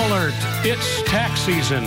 alert, it's tax season.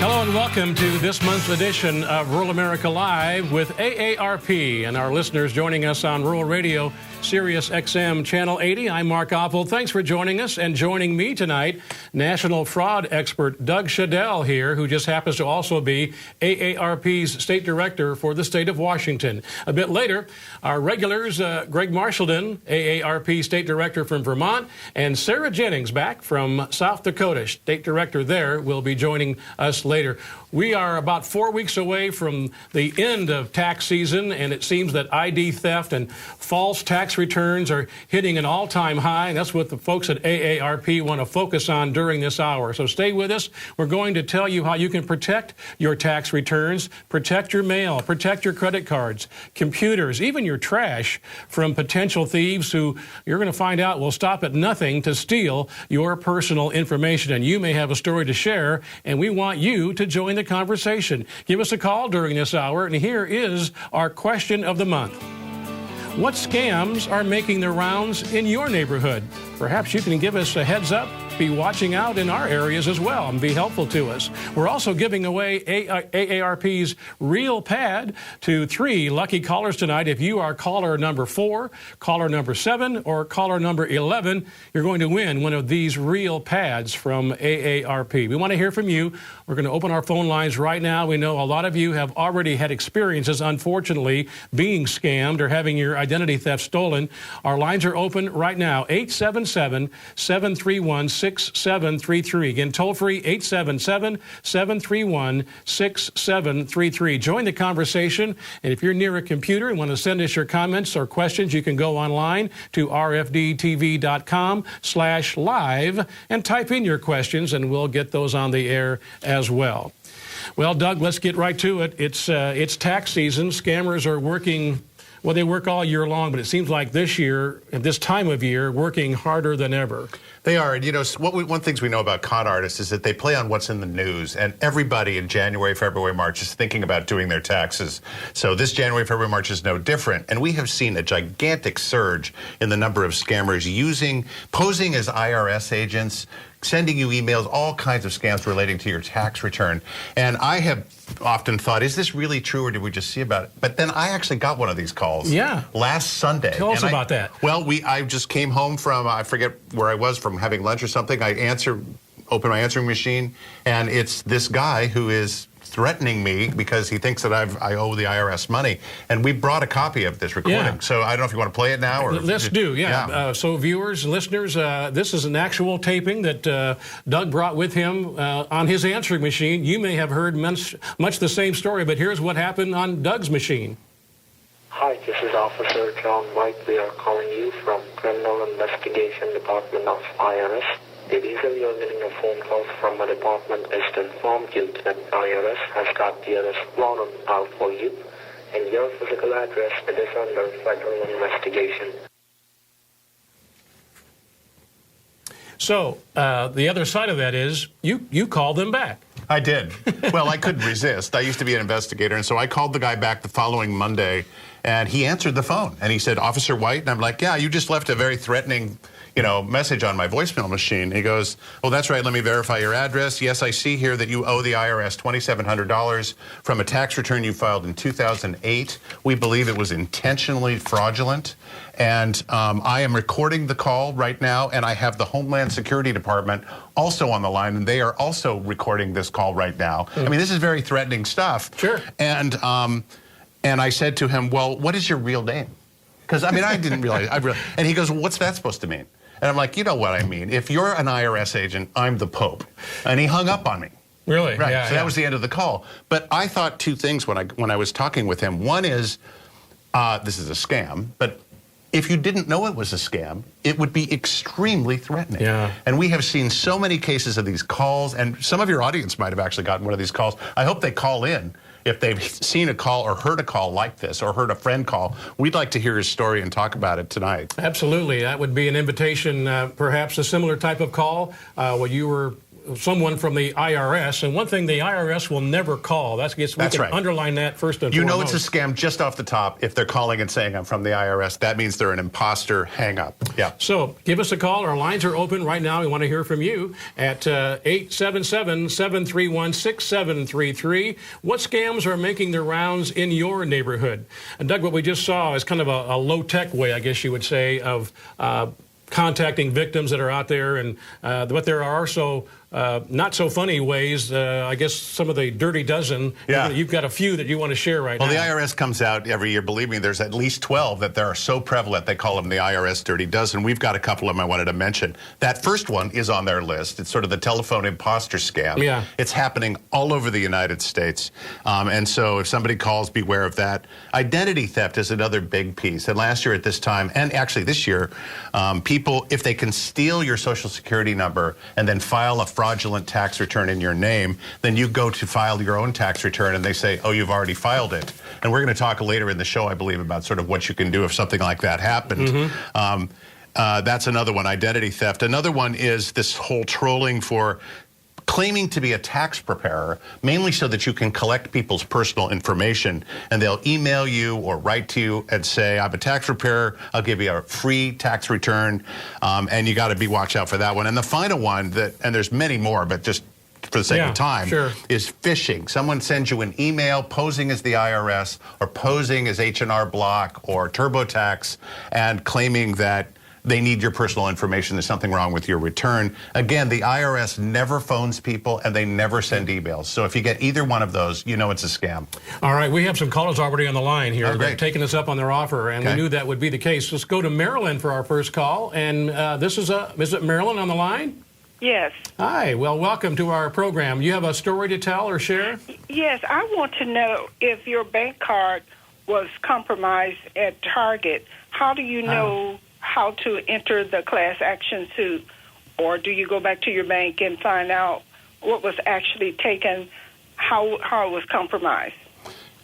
Hello and welcome to this month's edition of Rural America Live with AARP and our listeners joining us on Rural Radio, Sirius XM Channel 80. I'm Mark Oppold. Thanks for joining us, and joining me tonight, national fraud expert Doug Shadell here, who just happens to also be AARP's state director for the state of Washington. A bit later, our regulars, Greg Marshallton, AARP state director from Vermont, and Sarah Jennings back from South Dakota, state director there, will be joining us later. We are about 4 weeks away from the end of tax season, and it seems that ID theft and false tax returns are hitting an all-time high, and that's what the folks at AARP want to focus on during this hour. So stay with us. We're going to tell you how you can protect your tax returns, protect your mail, protect your credit cards, computers, even your trash from potential thieves who you're going to find out will stop at nothing to steal your personal information. And you may have a story to share, and we want you to join the conversation. Give us a call during this hour, and here is our question of the month. What scams are making their rounds in your neighborhood? Perhaps you can give us a heads up. Be watching out in our areas as well and be helpful to us. We're also giving away AARP's Real Pad to 3 lucky callers tonight. If you are caller number 4, caller number 7, or caller number 11, you're going to win one of these Real Pads from AARP. We want to hear from you. We're going to open our phone lines right now. We know a lot of you have already had experiences, unfortunately, being scammed or having your identity theft stolen. Our lines are open right now, 877-731-6733. Again, toll free, 877-731-6733. Join the conversation, and if you're near a computer and want to send us your comments or questions, you can go online to RFD-TV.com/live and type in your questions, and we'll get those on the air as well. Well, Doug, let's get right to it. It's tax season. Scammers are working. Well, they work all year long, but it seems like this year, at this time of year, working harder than ever. They are. And, you know, one thing we know about con artists is that they play on what's in the news. And everybody in January, February, March is thinking about doing their taxes. So this January, February, March is no different. And we have seen a gigantic surge in the number of scammers posing as IRS agents, sending you emails, all kinds of scams relating to your tax return. And I have often thought, is this really true, or did we just see about it? But then I actually got one of these calls last Sunday. Tell us about that. Well, I just came home from, I forget where I was, from having lunch or something. I open my answering machine, and it's this guy who is threatening me because he thinks that I owe the IRS money. And we brought a copy of this recording. Yeah. So I don't know if you want to play it now. Or let's do, yeah. So viewers, listeners, this is an actual taping that Doug brought with him on his answering machine. You may have heard much the same story, but here's what happened on Doug's machine. Hi, this is Officer John White. We are calling you from Criminal Investigation Department of IRS. The reason you're getting a phone call from a department is to inform you that IRS has got the arrest warrant out for you, and your physical address is under federal investigation. So the other side of that is you called them back. I did. Well, I couldn't resist. I used to be an investigator, and so I called the guy back the following Monday, and he answered the phone, and he said, Officer White, and I'm like, yeah, you just left a very threatening message on my voicemail machine. He goes, oh, that's right, let me verify your address. Yes, I see here that you owe the IRS $2,700 from a tax return you filed in 2008. We believe it was intentionally fraudulent. And I am recording the call right now, and I have the Homeland Security Department also on the line, and they are also recording this call right now. I mean, this is very threatening stuff. Sure. And I said to him, well, what is your real name? Because, I mean, I didn't realize. And he goes, well, what's that supposed to mean? And I'm like, you know what I mean. If you're an IRS agent, I'm the Pope. And he hung up on me. Really? Right. Yeah, so that was the end of the call. But I thought 2 things when I was talking with him. One is, this is a scam. But if you didn't know it was a scam, it would be extremely threatening. Yeah. And we have seen so many cases of these calls, and some of your audience might have actually gotten one of these calls. I hope they call in if they've seen a call or heard a call like this or heard a friend call. We'd like to hear his story and talk about it tonight. Absolutely. That would be an invitation, perhaps a similar type of call where you were someone from the IRS. And one thing, the IRS will never call. We can right. Underline that first and You foremost. know it's a scam just off the top if they're calling and saying I'm from the IRS. That means they're an imposter. Hang up. Yeah. So give us a call. Our lines are open right now. We want to hear from you at 877-731-6733. What scams are making their rounds in your neighborhood? And Doug, what we just saw is kind of a low-tech way, I guess you would say, of contacting victims that are out there, and but there are also not so funny ways. I guess some of the dirty dozen. Yeah. You've got a few that you want to share right now. Well, the IRS comes out every year. Believe me, there's at least 12 that are so prevalent they call them the IRS dirty dozen. We've got a couple of them I wanted to mention. That first one is on their list. It's sort of the telephone imposter scam. Yeah. It's happening all over the United States. And so if somebody calls, beware of that. Identity theft is another big piece. And last year at this time, and actually this year, people, if they can steal your Social Security number and then file a fraudulent tax return in your name, then you go to file your own tax return and they say, oh, you've already filed it. And we're going to talk later in the show, I believe, about sort of what you can do if something like that happened. Mm-hmm. That's another one, identity theft. Another one is this whole trolling for claiming to be a tax preparer, mainly so that you can collect people's personal information, and they'll email you or write to you and say, I'm a tax preparer, I'll give you a free tax return, and you got to watch out for that one. And the final one, and there's many more, but just for the sake of time, is phishing. Someone sends you an email posing as the IRS or posing as H&R Block or TurboTax and claiming that they need your personal information. There's something wrong with your return. Again, the IRS never phones people and they never send emails. So if you get either one of those, you know it's a scam. All right, we have some callers already on the line here. Oh, They're taking us up on their offer, and we knew that would be the case. Let's go to Marilyn for our first call. And is it Marilyn on the line? Yes. Hi, well, welcome to our program. You have a story to tell or share? Yes, I want to know if your bank card was compromised at Target. How do you know how to enter the class action suit, or do you go back to your bank and find out what was actually taken, how it was compromised?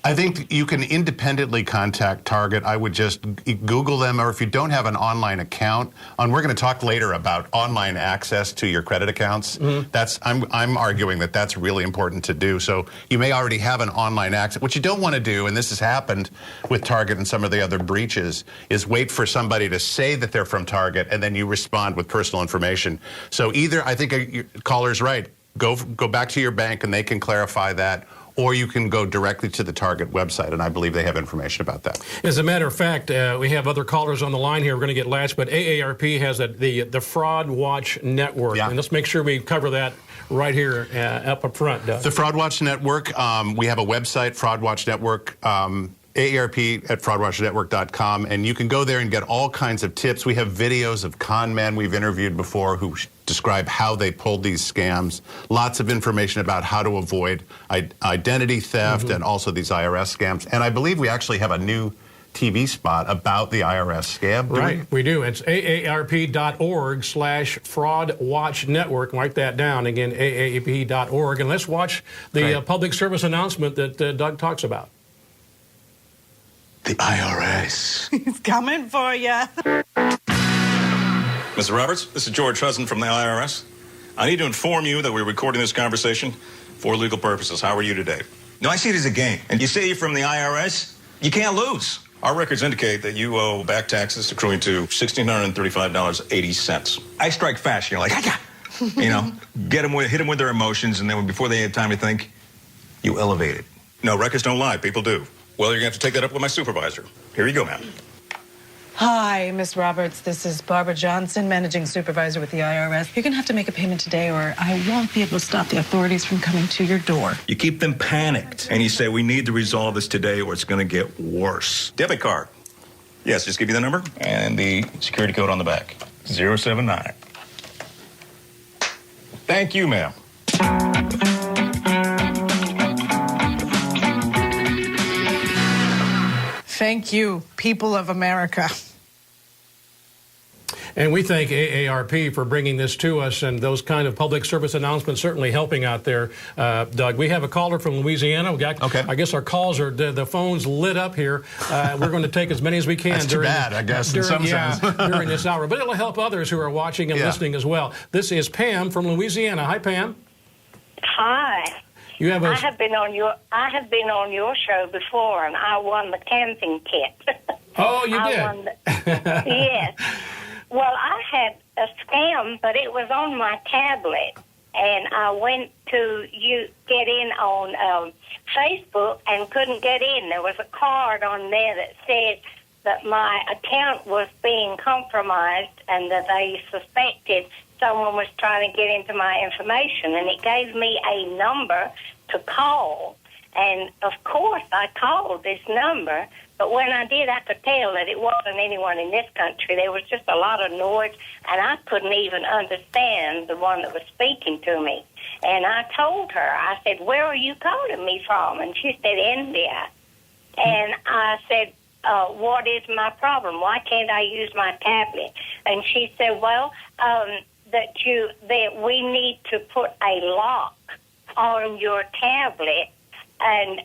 I think you can independently contact Target. I would just Google them, or if you don't have an online account, and we're going to talk later about online access to your credit accounts. Mm-hmm. I'm arguing that that's really important to do. So you may already have an online access. What you don't want to do, and this has happened with Target and some of the other breaches, is wait for somebody to say that they're from Target, and then you respond with personal information. So either, I think your caller's right, go back to your bank and they can clarify that, or you can go directly to the Target website, and I believe they have information about that. As a matter of fact, we have other callers on the line here. We're going to get latched, but AARP has the Fraud Watch Network, and let's make sure we cover that right here up front, Doug. The Fraud Watch Network, we have a website, Fraud Watch Network, AARP at fraudwatchnetwork.com, and you can go there and get all kinds of tips. We have videos of con men we've interviewed before who describe how they pulled these scams. Lots of information about how to avoid identity theft and also these IRS scams. And I believe we actually have a new TV spot about the IRS scam. Right, we do. It's AARP.org/Fraud Watch Network. Write that down. Again, AARP.org. And let's watch the public service announcement that Doug talks about. The IRS. He's coming for you. Mr. Roberts, this is George Hudson from the IRS. I need to inform you that we're recording this conversation for legal purposes. How are you today? No, I see it as a game. And you say you're from the IRS, you can't lose. Our records indicate that you owe back taxes accruing to $1,635.80. I strike fast. You're like, you know, hit them with their emotions, and then before they have time to think, you elevate it. No, records don't lie. People do. Well, you're going to have to take that up with my supervisor. Here you go, ma'am. Hi, Ms. Roberts. This is Barbara Johnson, Managing Supervisor with the IRS. You're going to have to make a payment today, or I won't be able to stop the authorities from coming to your door. You keep them panicked, and you say, we need to resolve this today or it's going to get worse. Debit card. Yes, just give you the number and the security code on the back. 079. Thank you, ma'am. Thank you, people of America. And we thank AARP for bringing this to us, and those kind of public service announcements certainly helping out there, Doug. We have a caller from Louisiana. We got, I guess our calls are, the phone's lit up here. We're going to take as many as we can. That's too bad, I guess, in some sense. During this hour. But it'll help others who are watching and listening as well. This is Pam from Louisiana. Hi, Pam. Hi. You have I have been on your show before, and I won the camping kit. Oh, you did? Yes. Well, I had a scam, but it was on my tablet, and I went to get in on Facebook and couldn't get in. There was a card on there that said that my account was being compromised and that they suspected someone was trying to get into my information, and it gave me a number to call. And, of course, I called this number, but when I did, I could tell that it wasn't anyone in this country. There was just a lot of noise, and I couldn't even understand the one that was speaking to me. And I told her, I said, "Where are you calling me from?" And she said, "India." And I said, "What is my problem? Why can't I use my tablet?" And she said, "Well, that we need to put a lock on your tablet, and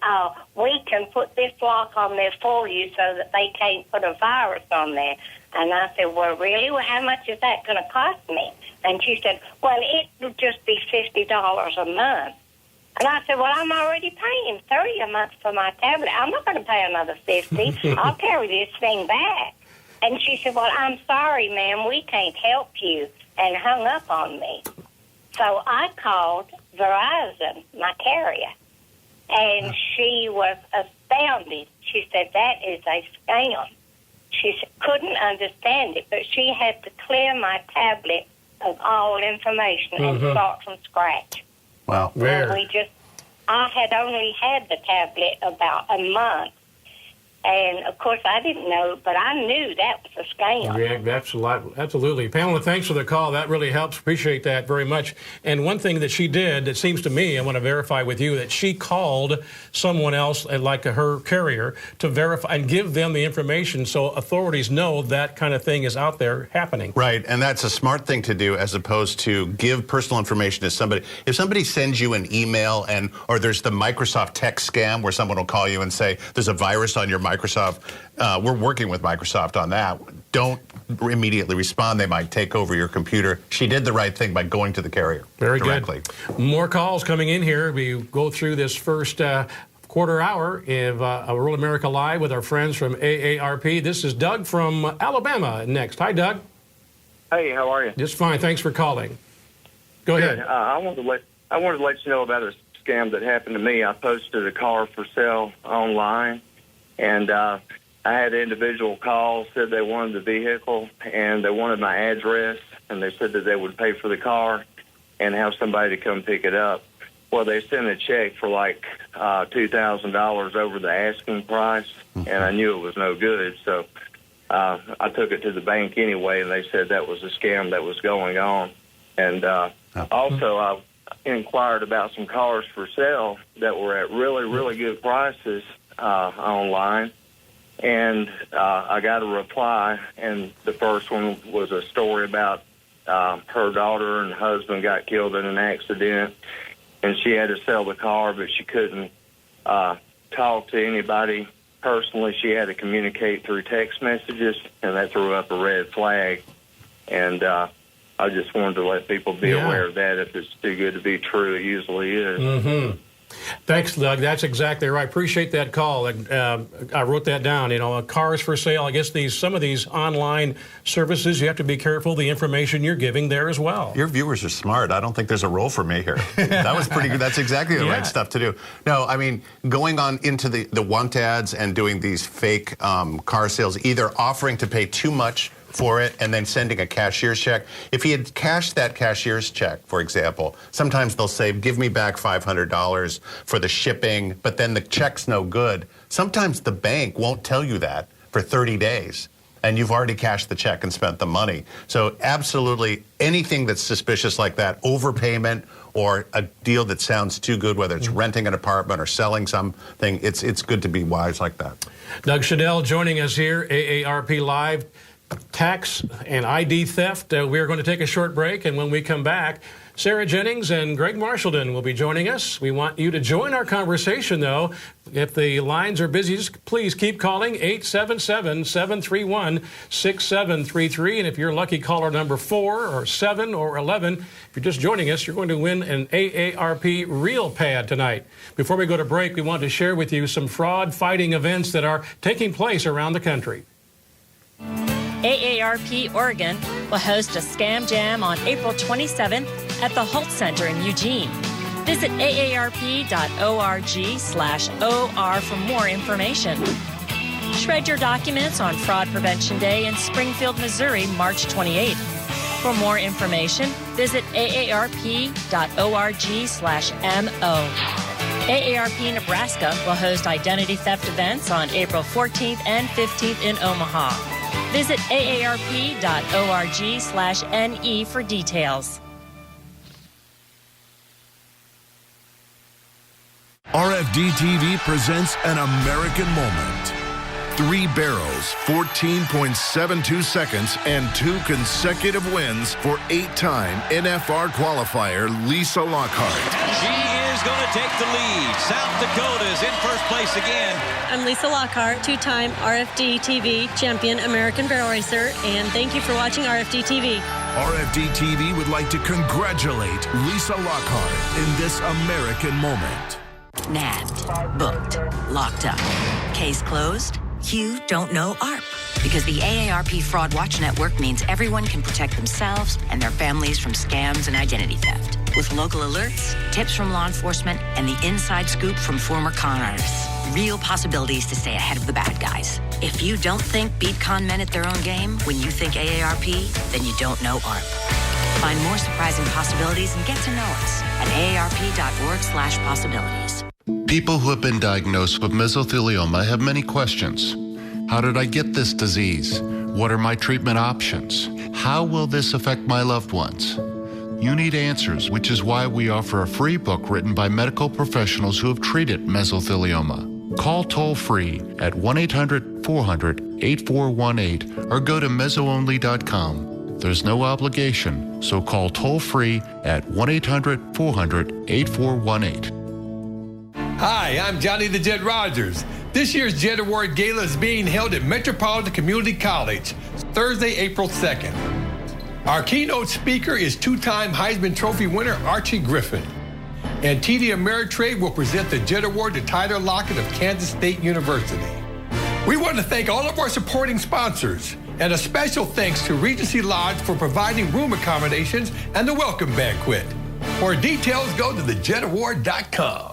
we can put this lock on there for you so that they can't put a virus on there." And I said, "Well, really? Well, how much is that going to cost me?" And she said, "Well, it'll just be $50 a month." And I said, "Well, I'm already paying $30 a month for my tablet. I'm not going to pay another $50. I'll carry this thing back." And she said, "Well, I'm sorry, ma'am, we can't help you," and hung up on me. So I called Verizon, my carrier, and she was astounded. She said, "That is a scam." She couldn't understand it, but she had to clear my tablet of all information and start from scratch. Wow. I had only had the tablet about a month. And, of course, I didn't know, but I knew that was a scam. Yeah, absolutely. Pamela, thanks for the call. That really helps. Appreciate that very much. And one thing that she did, it seems to me, I want to verify with you, that she called someone else, like her carrier, to verify and give them the information so authorities know that kind of thing is out there happening. Right, and that's a smart thing to do as opposed to give personal information to somebody. If somebody sends you an email or there's the Microsoft text scam where someone will call you and say, "There's a virus on your Microsoft," we're working with Microsoft on that. Don't immediately respond. They might take over your computer. She did the right thing by going to the carrier directly. Good. More calls coming in here. We go through this first quarter hour of Rural America Live with our friends from AARP. This is Doug from Alabama next. Hi, Doug. Hey, how are you? Just fine. Thanks for calling. Go ahead. I wanted to let you know about a scam that happened to me. I posted a car for sale online, and I had an individual call, said they wanted the vehicle, and they wanted my address, and they said that they would pay for the car and have somebody to come pick it up. Well, they sent a check for like $2,000 over the asking price, and I knew it was no good, so I took it to the bank anyway, and they said that was a scam that was going on. And also, I inquired about some cars for sale that were at really, really good prices online, and I got a reply, and the first one was a story about her daughter and husband got killed in an accident, and she had to sell the car, but she couldn't talk to anybody personally. She had to communicate through text messages, and that threw up a red flag. And I just wanted to let people be aware of that. If it's too good to be true, it usually is. Thanks, Doug. That's exactly right. Appreciate that call. I wrote that down. You know, cars for sale. I guess some of these online services, you have to be careful the information you're giving there as well. Your viewers are smart. I don't think there's a role for me here. That was pretty good. That's exactly the right stuff to do. No, I mean, going on into the want ads and doing these fake car sales, either offering to pay too much for it and then sending a cashier's check. If he had cashed that cashier's check, for example, sometimes they'll say, "Give me back $500 for the shipping," but then the check's no good. Sometimes the bank won't tell you that for 30 days, and you've already cashed the check and spent the money. So absolutely anything that's suspicious like that, overpayment or a deal that sounds too good, whether it's renting an apartment or selling something, it's good to be wise like that. Doug Shadell joining us here, AARP Live. tax and ID theft. We're going to take a short break, and when we come back, Sarah Jennings and Greg Marshallton will be joining us. We want you to join our conversation, though. If the lines are busy, just please keep calling 877-731-6733. And if you're lucky caller number 4 or 7 or 11, if you're just joining us, you're going to win an AARP Real Pad tonight. Before we go to break, we want to share with you some fraud-fighting events that are taking place around the country. AARP Oregon will host a Scam Jam on April 27th at the Holt Center in Eugene. Visit aarp.org/OR for more information. Shred your documents on Fraud Prevention Day in Springfield, Missouri, March 28th. For more information, visit aarp.org/MO. AARP Nebraska will host identity theft events on April 14th and 15th in Omaha. Visit aarp.org/NE for details. RFD-TV presents an American moment. 3 barrels, 14.72 seconds, and 2 consecutive wins for 8-time NFR qualifier Lisa Lockhart. She is going to take the lead. South Dakota is in first place again. I'm Lisa Lockhart, 2-time RFD-TV champion American barrel racer, and thank you for watching RFD-TV. RFD-TV would like to congratulate Lisa Lockhart in this American moment. Nabbed, booked, locked up. Case closed? You don't know AARP. Because the AARP Fraud Watch Network means everyone can protect themselves and their families from scams and identity theft. With local alerts, tips from law enforcement, and the inside scoop from former con artists. Real possibilities to stay ahead of the bad guys. If you don't think beat con men at their own game when you think AARP, then you don't know AARP. Find more surprising possibilities and get to know us at aarp.org/possibilities. People who have been diagnosed with mesothelioma have many questions. How did I get this disease? What are my treatment options? How will this affect my loved ones? You need answers, which is why we offer a free book written by medical professionals who have treated mesothelioma. Call toll-free at 1-800-400-8418 or go to mesoonly.com. There's no obligation, so call toll-free at 1-800-400-8418. Hi, I'm Johnny the Jet Rogers. This year's Jet Award Gala is being held at Metropolitan Community College, Thursday, April 2nd. Our keynote speaker is 2-time Heisman Trophy winner Archie Griffin. And TD Ameritrade will present the Jet Award to Tyler Lockett of Kansas State University. We want to thank all of our supporting sponsors, and a special thanks to Regency Lodge for providing room accommodations and the welcome banquet. For details, go to thejetaward.com.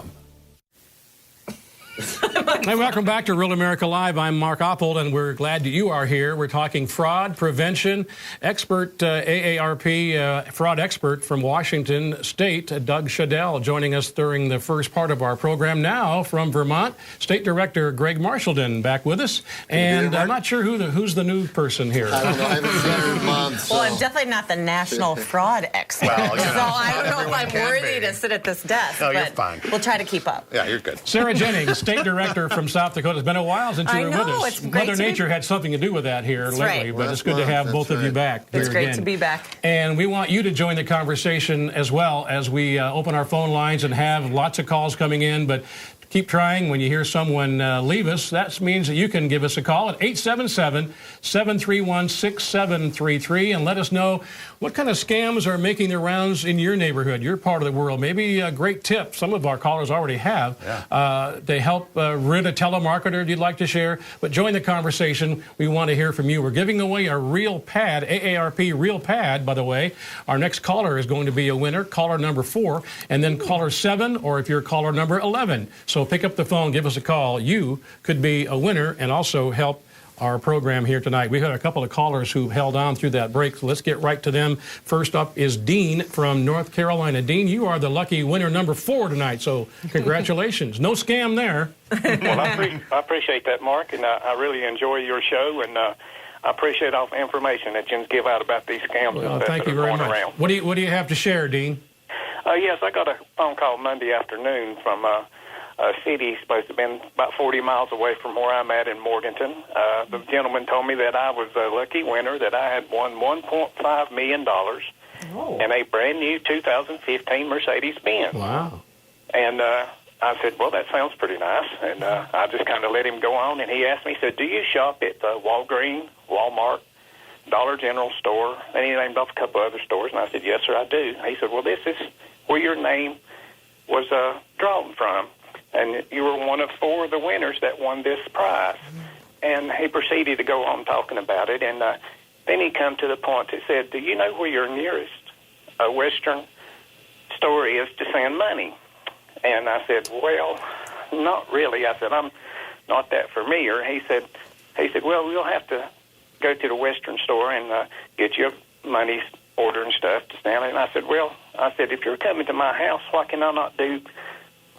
Hey, welcome back to Real America Live. I'm Mark Oppold, and we're glad that you are here. We're talking fraud prevention. Expert AARP fraud expert from Washington State, Doug Shadell, joining us during the first part of our program. Now from Vermont, State Director Greg Marshallton back with us. And I'm not sure who's the new person here. I don't know. I haven't seen her in months. Well, I'm definitely not the national fraud expert. Well, so I don't know if I'm worthy to sit at this desk. No, you're but fine. We'll try to keep up. Yeah, you're good. Sarah Jennings, State Director from South Dakota. It's been a while since you were with us. It's great Mother Nature had something to do with that here lately, right. but it's good to have both of you back here It's great again. to be back. And we want you to join the conversation as well as we open our phone lines and have lots of calls coming in, but keep trying. When you hear someone leave us, that means that you can give us a call at 877-731-6733 and let us know what kind of scams are making their rounds in your neighborhood, your part of the world. Maybe a great tip, some of our callers already have, to help rid a telemarketer you'd like to share. But join the conversation. We want to hear from you. We're giving away a Real Pad, AARP Real Pad, by the way. Our next caller is going to be a winner, caller number 4, and then caller 7, or if you're caller number 11. So pick up the phone, give us a call. You could be a winner and also help our program here tonight. We had a couple of callers who held on through that break, so let's get right to them. First up is Dean from North Carolina. Dean, you are the lucky winner number 4 tonight, so congratulations. No scam there. Well, I appreciate that, Mark, and I really enjoy your show, and I appreciate all the information that you give out about these scams that thank you are very going much. around. What do you have to share, Dean? Yes, I got a phone call Monday afternoon from a city supposed to have been about 40 miles away from where I'm at in Morganton. The gentleman told me that I was a lucky winner, that I had won $1.5 million in a brand new 2015 Mercedes-Benz. Wow. And I said, well, that sounds pretty nice. And I just kind of let him go on. And he asked me, he said, do you shop at Walgreens, Walmart, Dollar General store? And he named off a couple other stores. And I said, yes, sir, I do. And he said, well, this is where your name was drawn from. And you were one of 4 of the winners that won this prize. And he proceeded to go on talking about it. And then he come to the point that said, do you know where your nearest Western store is to send money? And I said, well, not really. I said, I'm not that familiar. He said, well, we'll have to go to the Western store and get you money order and stuff to send. And I said, well, if you're coming to my house, why can I not do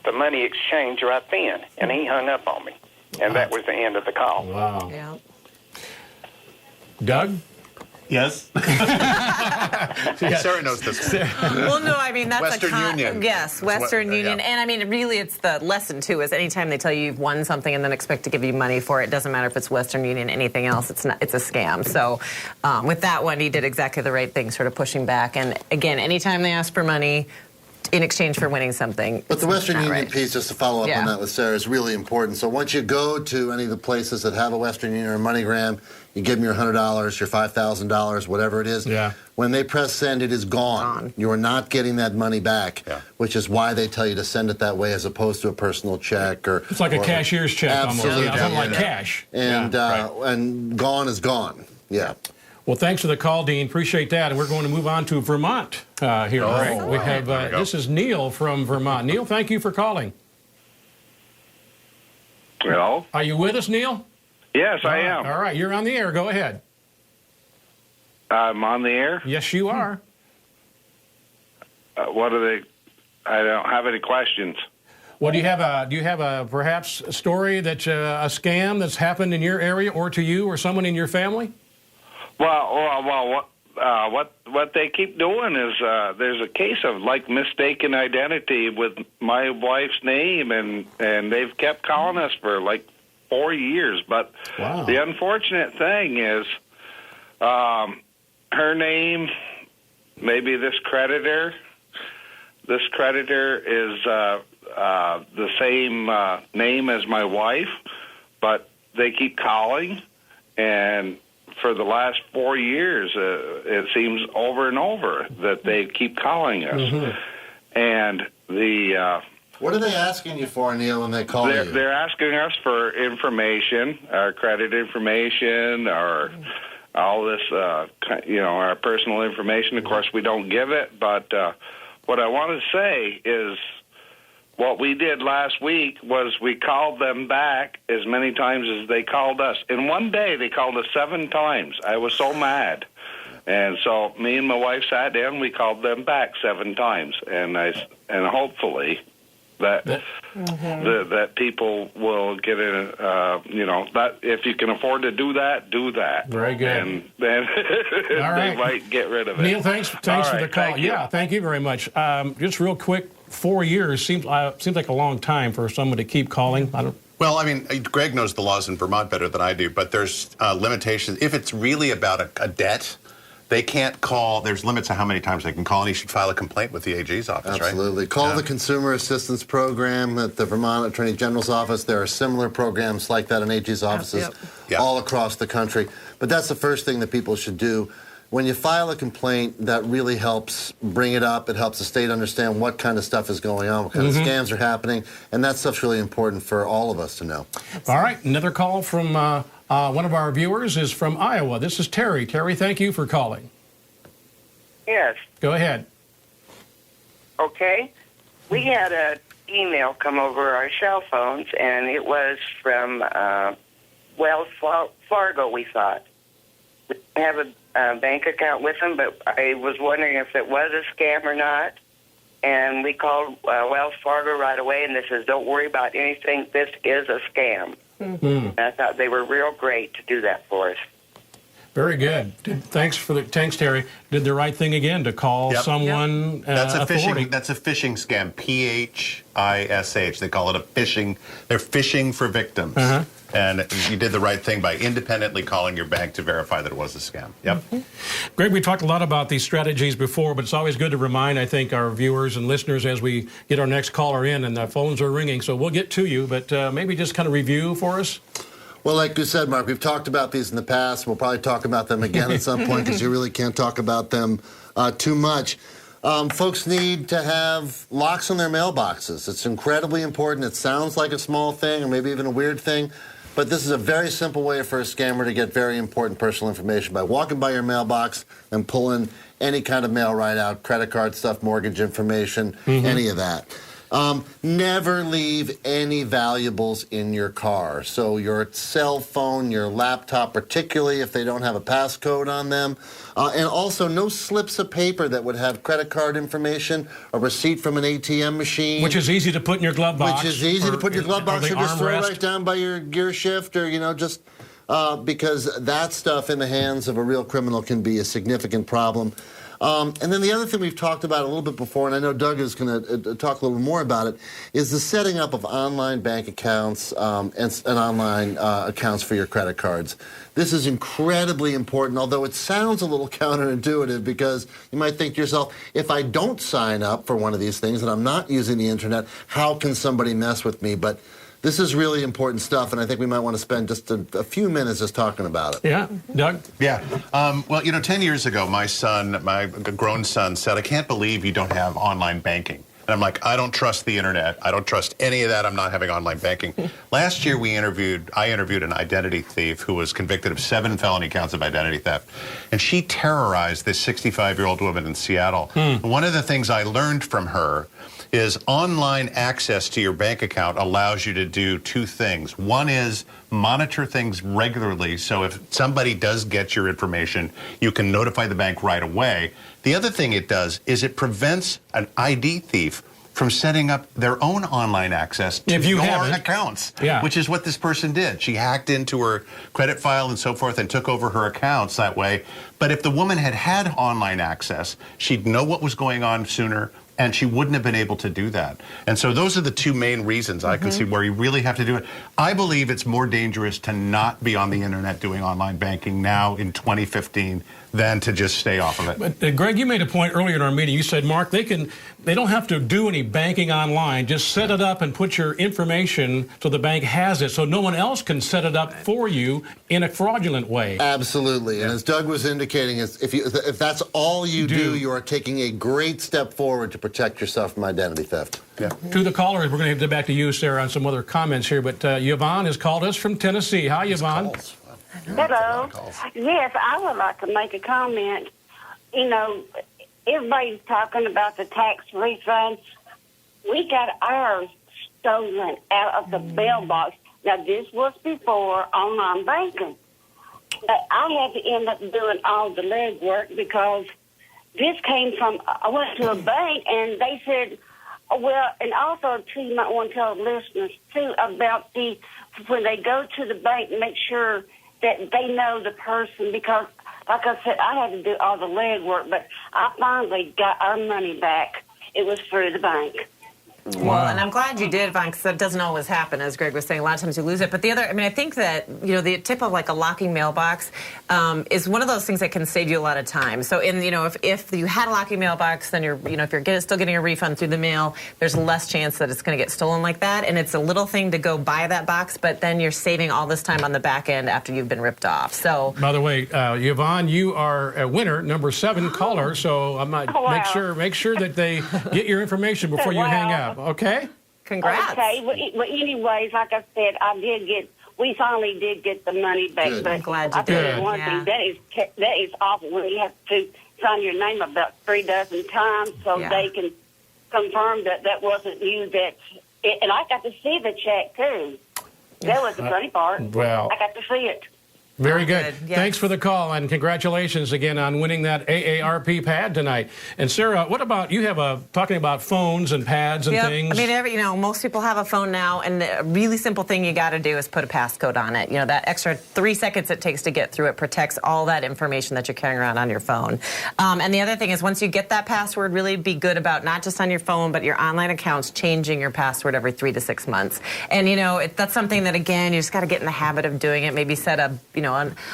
the money exchange right then? And he hung up on me. And that was the end of the call. Wow. Yeah. Doug? Yes. Sarah knows this. Well, no, I mean, that's Western Union. Yes, Western Union. Yeah. And I mean, really, it's the lesson, too, is anytime they tell you you've won something and then expect to give you money for it, doesn't matter if it's Western Union, anything else, it's a scam. So with that one, he did exactly the right thing, sort of pushing back. And again, anytime they ask for money in exchange for winning something. But the Western Union piece, just to follow up on that with Sarah, is really important. So once you go to any of the places that have a Western Union or a MoneyGram, you give them your $100, your $5,000, whatever it is. Yeah. When they press send, it is gone. You are not getting that money back, which is why they tell you to send it that way as opposed to a personal check. It's like a cashier's check absolutely. almost. Something like cash. And, and gone is gone. Yeah. Well, thanks for the call, Dean. Appreciate that. And we're going to move on to Vermont here. Oh, we have this is Neil from Vermont. Neil, thank you for calling. Hello? Are you with us, Neil? Yes, I am. All right, you're on the air. Go ahead. I'm on the air? Yes, you are. What are they? I don't have any questions. Well, do you have a perhaps a story that a scam that's happened in your area or to you or someone in your family? Well, what they keep doing is there's a case of like mistaken identity with my wife's name, and they've kept calling us for like 4 years. But the unfortunate thing is her name, maybe this creditor is the same name as my wife, but they keep calling, and for the last 4 years, it seems over and over that they keep calling us. Mm-hmm. And the... what are they asking you for, Neil, when they call you? They're asking us for information, our credit information, our all this, our personal information. Of course, we don't give it, but what I want to say is what we did last week was we called them back as many times as they called us. In one day, they called us 7 times. I was so mad. And so me and my wife sat down, we called them back 7 times. And hopefully that that people will get in, that if you can afford to do that, do that. Very good. And then they might get rid of it. Neil, thanks for the call. Thank you very much. Just real quick, 4 years seems like a long time for someone to keep calling. Well, I mean, Greg knows the laws in Vermont better than I do, but there's limitations. If it's really about a debt, they can't call. There's limits on how many times they can call, and you should file a complaint with the AG's office, right? Absolutely. Call the Consumer Assistance Program at the Vermont Attorney General's office. There are similar programs like that in AG's offices all across the country. But that's the first thing that people should do. When you file a complaint, that really helps bring it up. It helps the state understand what kind of stuff is going on, what kind of scams are happening, and that stuff's really important for all of us to know. All right, another call from one of our viewers is from Iowa. This is Terry. Terry, thank you for calling. Yes. Go ahead. Okay. We had an email come over our cell phones, and it was from Wells Fargo, we thought. We have a bank account with them, but I was wondering if it was a scam or not. And we called Wells Fargo right away, and they says, don't worry about anything. This is a scam. Mm-hmm. And I thought they were real great to do that for us. Very good. Thanks, Terry. Did the right thing again to call someone. That's a authority. phishing. That's a phishing scam. PHISH. They call it a phishing. They're phishing for victims. And you did the right thing by independently calling your bank to verify that it was a scam. Yep. Greg, we talked a lot about these strategies before, but it's always good to remind, I think, our viewers and listeners as we get our next caller in, and the phones are ringing. So we'll get to you, but maybe just kind of review for us. Well, like you said, Mark, we've talked about these in the past. We'll probably talk about them again at some point because you really can't talk about them too much. Folks need to have locks on their mailboxes. It's incredibly important. It sounds like a small thing or maybe even a weird thing, but this is a very simple way for a scammer to get very important personal information by walking by your mailbox and pulling any kind of mail right out, credit card stuff, mortgage information, any of that. Never leave any valuables in your car. So your cell phone, your laptop, particularly if they don't have a passcode on them. And also no slips of paper that would have credit card information, a receipt from an ATM machine. Which is easy to put in your glove box. Which is easy to put in your glove box or just throw right down by your gear shift or, just because that stuff in the hands of a real criminal can be a significant problem. And then the other thing we've talked about a little bit before, and I know Doug is going to talk a little more about it, is the setting up of online bank accounts and online accounts for your credit cards. This is incredibly important, although it sounds a little counterintuitive because you might think to yourself, if I don't sign up for one of these things and I'm not using the internet, how can somebody mess with me? But this is really important stuff, and I think we might want to spend just a few minutes just talking about it. Yeah. Doug? Yeah. Well, 10 years ago, my grown son said, I can't believe you don't have online banking. And I'm like, I don't trust the internet. I don't trust any of that. I'm not having online banking. Last year, I interviewed an identity thief who was convicted of 7 felony counts of identity theft. And she terrorized this 65-year-old woman in Seattle. One of the things I learned from her is online access to your bank account allows you to do 2 things. One is monitor things regularly, so if somebody does get your information, you can notify the bank right away. The other thing it does is it prevents an ID thief from setting up their own online access to your accounts, which is what this person did. She hacked into her credit file and so forth and took over her accounts that way. But if the woman had online access, she'd know what was going on sooner, and she wouldn't have been able to do that. And so those are the 2 main reasons I can see where you really have to do it. I believe it's more dangerous to not be on the internet doing online banking now in 2015 than to just stay off of it. But Greg, you made a point earlier in our meeting. You said, Mark, they don't have to do any banking online. Just set it up and put your information so the bank has it, so no one else can set it up for you in a fraudulent way. Absolutely. And as Doug was indicating, if that's all you do, you are taking a great step forward to protect yourself from identity theft. To the callers, we're going to get back to you, Sarah, on some other comments here. But Yvonne has called us from Tennessee. Hi, Yvonne. Hello. Yes, I would like to make a comment. Everybody's talking about the tax refunds. We got ours stolen out of the mailbox. Now, this was before online banking. But I had to end up doing all the legwork because this came from, I went to a bank and they said, and also, too, you might want to tell listeners, too, about when they go to the bank, make sure that they know the person because, like I said, I had to do all the legwork, but I finally got our money back. It was through the bank. Well, and I'm glad you did, Yvonne, because that doesn't always happen, as Greg was saying. A lot of times you lose it. But the other, I think that, the tip of like a locking mailbox is one of those things that can save you a lot of time. So, if you had a locking mailbox, then if you're still getting a refund through the mail, there's less chance that it's going to get stolen like that. And it's a little thing to go buy that box, but then you're saving all this time on the back end after you've been ripped off. So, by the way, Yvonne, you are a winner, number 7 caller. So I might make sure that they get your information before you hang up. Okay? Congrats. Okay. Well, anyways, like I said, we finally did get the money back. Good. But I'm glad you I tell did. you one thing, that is awful when you have to sign your name about 3 dozen times so they can confirm that wasn't you. And I got to see the check, too. That was the funny part. Well, I got to see it. Very good. Yes. Thanks for the call, and congratulations again on winning that AARP pad tonight. And Sarah, what about you? Talking about phones and pads and things. I mean, most people have a phone now, and the really simple thing you got to do is put a passcode on it. That extra 3 seconds it takes to get through it protects all that information that you're carrying around on your phone. And the other thing is, once you get that password, really be good about not just on your phone, but your online accounts, changing your password every 3 to 6 months. And that's something that, again, you just got to get in the habit of doing it. Maybe set an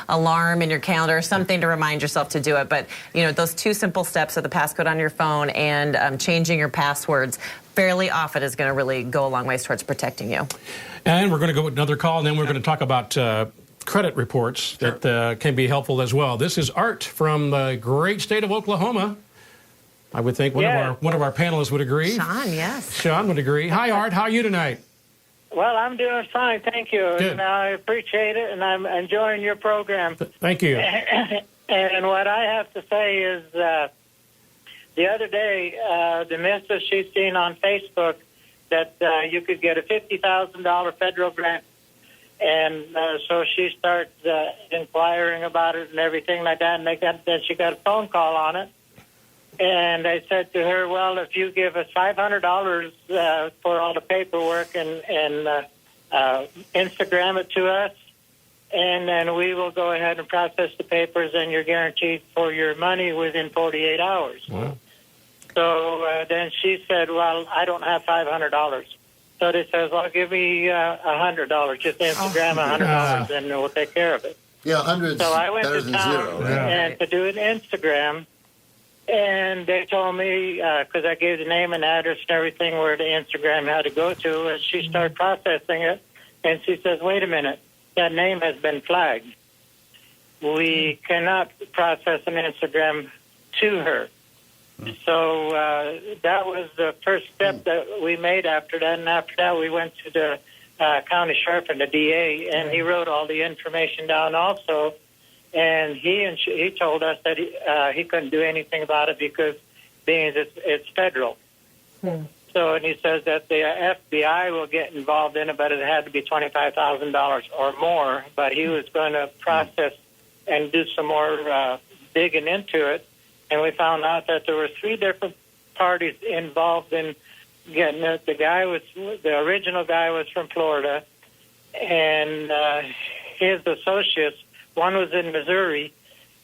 alarm in your calendar or something to remind yourself to do it. But, those 2 simple steps of the passcode on your phone and changing your passwords fairly often is going to really go a long ways towards protecting you. And we're going to go with another call, and then we're going to talk about credit reports that can be helpful as well. This is Art from the great state of Oklahoma. I would think one of our panelists would agree. Sean, yes. Sean would agree. Hi, Art. How are you tonight? Well, I'm doing fine, thank you. Good. And I appreciate it, and I'm enjoying your program. Thank you. And what I have to say is the other day, the missus, she's seen on Facebook that you could get a $50,000 federal grant. And so she starts inquiring about it and everything like that, and then she got a phone call on it. And I said to her, well, if you give us $500 for all the paperwork and Instagram it to us, and then we will go ahead and process the papers, and you're guaranteed for your money within 48 hours. Wow. So then she said, well, I don't have $500. So they says, well, give me $100. Just Instagram $100, and we'll take care of it. Yeah, 100's So I went better to than town zero, right? and to do an Instagram. And they told me, because I gave the name and address and everything where the Instagram had to go to, and she started processing it. And she says, wait a minute, that name has been flagged. We cannot process an Instagram to her. So that was the first step that we made after that. And after that, we went to the county sheriff and the DA, and he wrote all the information down also. And he told us that he couldn't do anything about it because being it's federal. So, and he says that the FBI will get involved in it, but it had to be $25,000 or more. But he was going to process and do some more digging into it. And we found out that there were 3 different parties involved in getting it. The original guy was from Florida, and his associates. One was in Missouri,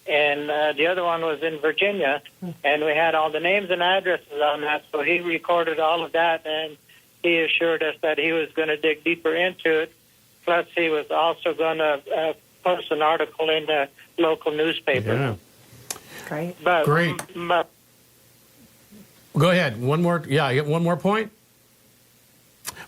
and the other one was in Virginia, and we had all the names and addresses on that, so he recorded all of that, and he assured us that he was going to dig deeper into it, plus he was also going to post an article in the local newspaper. Yeah. Great. Great. Go ahead. One more. Yeah, you get one more point?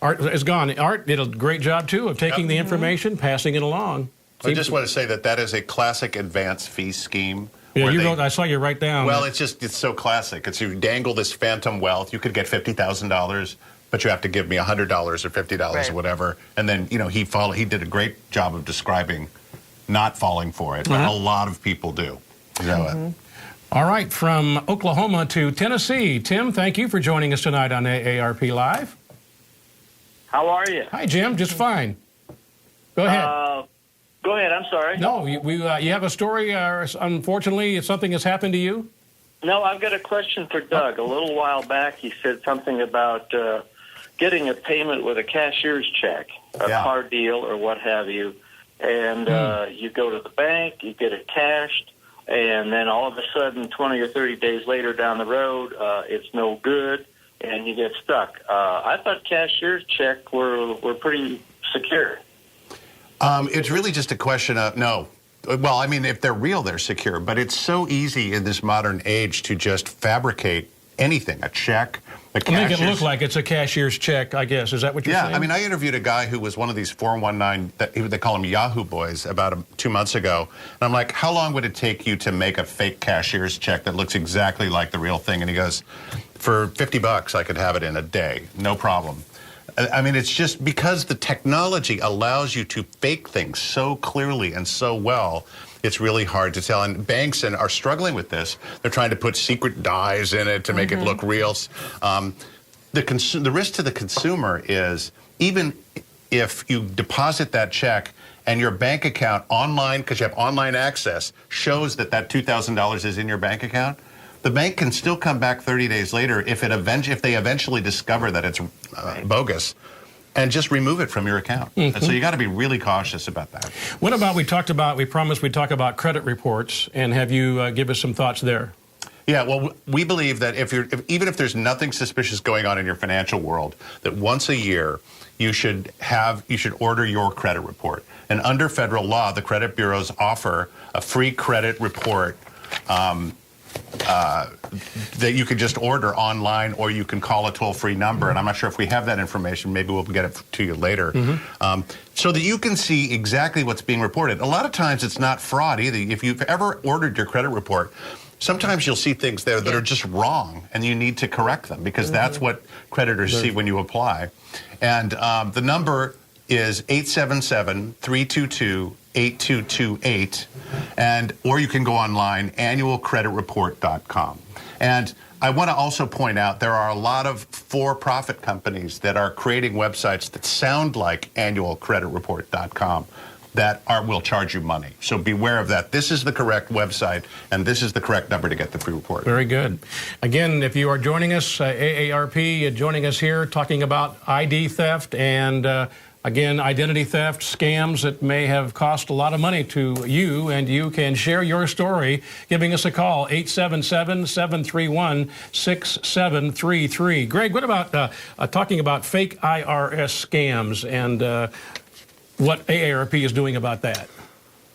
Art is gone. Art did a great job, too, of taking the information, passing it along. I just want to say that is a classic advance fee scheme. Yeah, I saw you write down. Well, it's so classic. It's you dangle this phantom wealth. You could get $50,000, but you have to give me $100 or $50 or whatever. And then, he did a great job of describing not falling for it. But a lot of people do. All right, from Oklahoma to Tennessee. Tim, thank you for joining us tonight on AARP Live. How are you? Hi, Jim. Just fine. Go ahead. Go ahead. I'm sorry. No, you have a story. Unfortunately, something has happened to you? No, I've got a question for Doug. A little while back, he said something about getting a payment with a cashier's check, a car deal or what have you. And you go to the bank, you get it cashed, and then all of a sudden, 20 or 30 days later down the road, it's no good, and you get stuck. I thought cashier's check were pretty secure. It's really just a question of, no. Well, I mean, if they're real, they're secure. But it's so easy in this modern age to just fabricate anything, a check, a cashier's... Make it look like it's a cashier's check, I guess. Is that what you're saying? Yeah, I mean, I interviewed a guy who was one of these 419, they call them Yahoo boys, about 2 months ago. And I'm like, how long would it take you to make a fake cashier's check that looks exactly like the real thing? And he goes, for $50, I could have it in a day, no problem. I mean, it's just because the technology allows you to fake things so clearly and so well, it's really hard to tell. And banks are struggling with this. They're trying to put secret dyes in it to make it look real. The risk to the consumer is even if you deposit that check and your bank account online, because you have online access, shows that $2,000 is in your bank account, the bank can still come back 30 days later if they eventually discover that it's bogus, and just remove it from your account. And so you got to be really cautious about that. What about, we promised we'd talk about credit reports, and have you give us some thoughts there? Yeah, well, we believe that even if there's nothing suspicious going on in your financial world, that once a year you should order your credit report. And under federal law, the credit bureaus offer a free credit report that you can just order online, or you can call a toll-free number. And I'm not sure if we have that information. Maybe we'll get it to you later. So that you can see exactly what's being reported. A lot of times it's not fraud either. If you've ever ordered your credit report, sometimes you'll see things there that are just wrong, and you need to correct them, because that's what creditors see when you apply. And the number is 877-322-8228, or you can go online, annualcreditreport.com. And I want to also point out there are a lot of for-profit companies that are creating websites that sound like annualcreditreport.com that will charge you money. So beware of that. This is the correct website, and this is the correct number to get the free report. Very good. Again, if you are joining us, AARP joining us here, talking about ID theft and again, identity theft, scams that may have cost a lot of money to you, and you can share your story giving us a call, 877-731-6733. Greg, what about talking about fake IRS scams and what AARP is doing about that?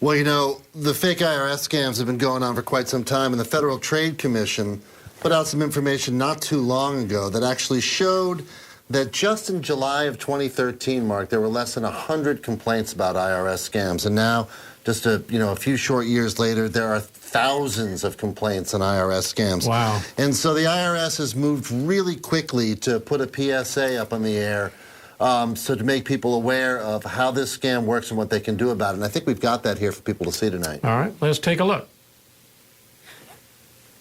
Well, you know, the fake IRS scams have been going on for quite some time, and the Federal Trade Commission put out some information not too long ago that actually showed that just in July of 2013, Mark, there were less than 100 complaints about IRS scams. And now, just a few short years later, there are thousands of complaints on IRS scams. Wow. And so the IRS has moved really quickly to put a PSA up on the air so to make people aware of how this scam works and what they can do about it. And I think we've got that here for people to see tonight. All right, let's take a look.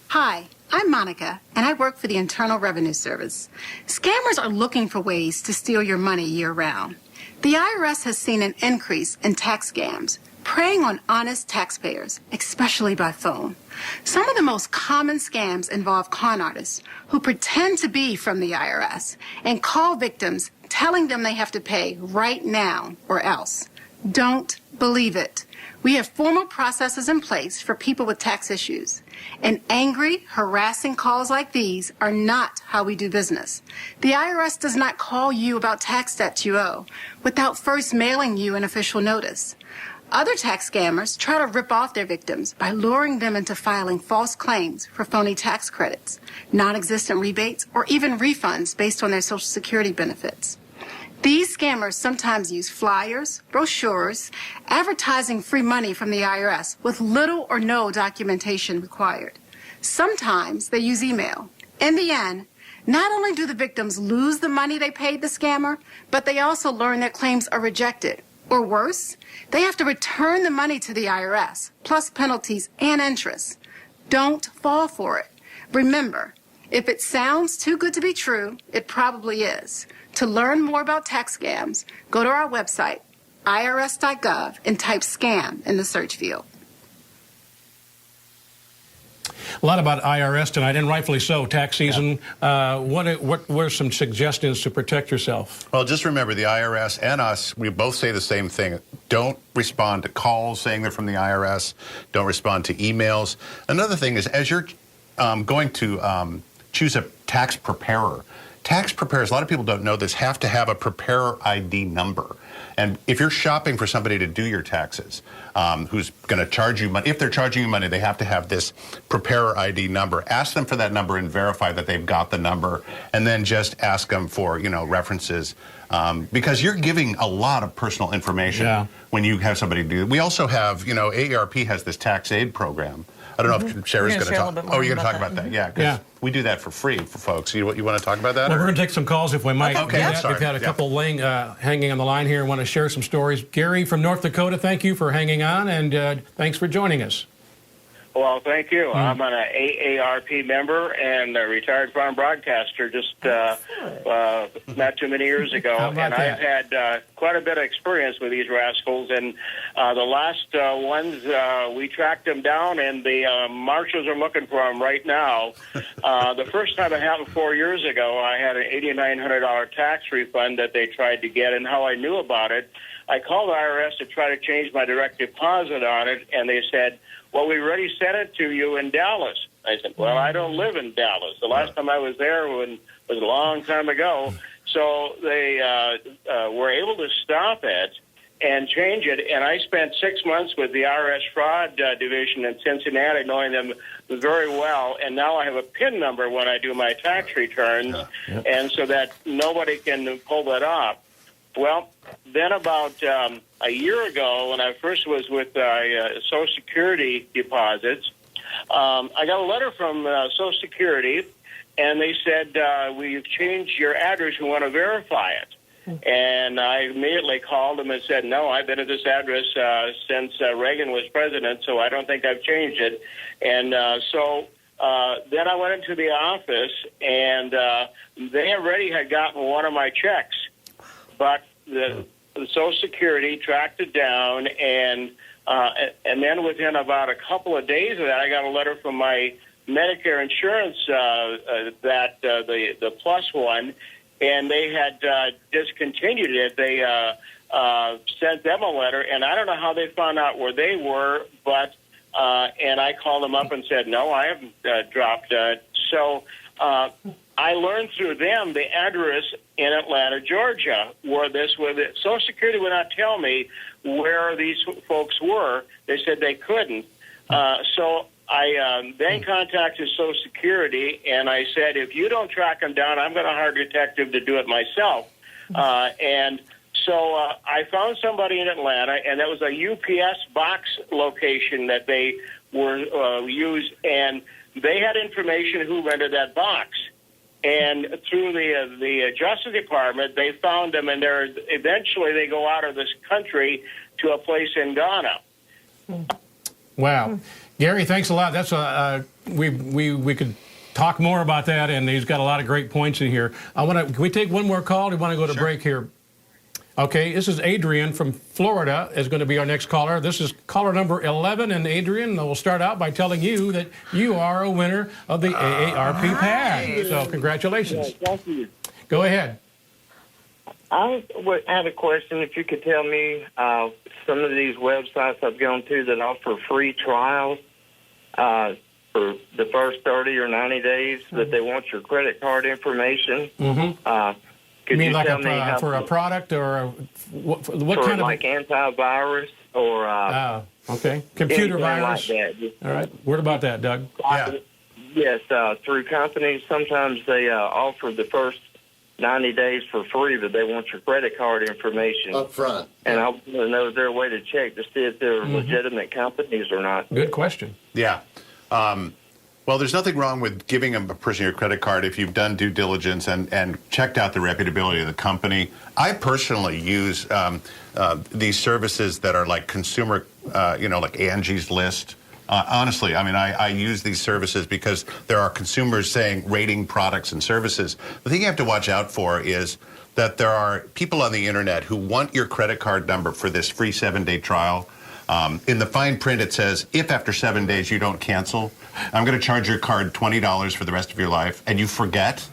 Hi, I'm Monica, and I work for the Internal Revenue Service. Scammers are looking for ways to steal your money year-round. The IRS has seen an increase in tax scams, preying on honest taxpayers, especially by phone. Some of the most common scams involve con artists who pretend to be from the IRS and call victims telling them they have to pay right now or else. Don't believe it. We have formal processes in place for people with tax issues. And angry, harassing calls like these are not how we do business. The IRS does not call you about tax debts you owe without first mailing you an official notice. Other tax scammers try to rip off their victims by luring them into filing false claims for phony tax credits, non-existent rebates, or even refunds based on their Social Security benefits. These scammers sometimes use flyers, brochures, advertising free money from the IRS with little or no documentation required. Sometimes they use email. In the end, not only do the victims lose the money they paid the scammer, but they also learn their claims are rejected. Or worse, they have to return the money to the IRS, plus penalties and interest. Don't fall for it. Remember, if it sounds too good to be true, it probably is. To learn more about tax scams, go to our website, irs.gov, and type scam in the search field. A lot about IRS tonight, and rightfully so. Tax season. What were some suggestions to protect yourself? Well, just remember, the IRS and us, we both say the same thing. Don't respond to calls saying they're from the IRS. Don't respond to emails. Another thing is, as you're going to choose a tax preparers, a lot of people don't know this, have to have a preparer ID number. And if you're shopping for somebody to do your taxes, who's going to charge you money, if they're charging you money, they have to have this preparer ID number. Ask them for that number and verify that they've got the number, and then just ask them for, references. Because you're giving a lot of personal information when you have somebody do it. We also have, AARP has this tax aid program. I don't know if Sherry's going to talk. Oh, you're going to talk about that? Yeah. We do that for free for folks. You want to talk about that? Well, we're going to take some calls if we might. Okay. We've had a couple hanging on the line here and want to share some stories. Gary from North Dakota, thank you for hanging on, and thanks for joining us. Well, thank you. I'm an AARP member and a retired farm broadcaster, just not too many years ago. And I've had quite a bit of experience with these rascals, and the last ones, we tracked them down, and the marshals are looking for them right now. The first time it happened 4 years ago, I had an $8,900 tax refund that they tried to get, and how I knew about it, I called the IRS to try to change my direct deposit on it, and they said, well, we already sent it to you in Dallas. I said, well, I don't live in Dallas. The last time I was there was a long time ago. So they were able to stop it and change it. And I spent 6 months with the IRS Fraud Division in Cincinnati, knowing them very well. And now I have a PIN number when I do my tax returns, and so that nobody can pull that off. Well, then about a year ago, when I first was with Social Security deposits, I got a letter from Social Security, and they said, we've changed your address. We want to verify it. And I immediately called them and said, no, I've been at this address since Reagan was president, so I don't think I've changed it. And so then I went into the office, and they already had gotten one of my checks. But the Social Security tracked it down, and then within about a couple of days of that, I got a letter from my Medicare insurance, the plus one, and they had discontinued it. They sent them a letter, and I don't know how they found out where they were, but and I called them up and said, no, I haven't dropped it. So I learned through them the address in Atlanta, Georgia, where this was. Social Security would not tell me where these folks were. They said they couldn't. So I then contacted Social Security, and I said, if you don't track them down, I'm going to hire a detective to do it myself. And so I found somebody in Atlanta, and that was a UPS box location that they were used, and they had information who rented that box. And through the Justice Department, they found them, and eventually they go out of this country to a place in Ghana. Wow. Gary, thanks a lot. That's we could talk more about that, and he's got a lot of great points in here. Can we take one more call? Do you want to go to break here? Okay, this is Adrian from Florida is going to be our next caller. This is caller number 11, and Adrian, we'll start out by telling you that you are a winner of the AARP pad. So congratulations. Yeah, thank you. Go ahead. I had a question. If you could tell me some of these websites I've gone to that offer free trials for the first 30 or 90 days, that they want your credit card information. You mean like for a product or what kind of... like antivirus or... okay. Computer virus? Like that. All right. What about that, Doug? Yes, through companies, sometimes they offer the first 90 days for free, but they want your credit card information up front. And I want to know, is there a way to check to see if they're legitimate companies or not? Good question. Yeah. Well, there's nothing wrong with giving a person your credit card if you've done due diligence and checked out the reputability of the company. I personally use these services that are like consumer, like Angie's List. Honestly, I mean, I use these services because there are consumers rating products and services. The thing you have to watch out for is that there are people on the internet who want your credit card number for this free 7-day trial. In the fine print, it says, if after 7 days you don't cancel, I'm going to charge your card $20 for the rest of your life, and you forget,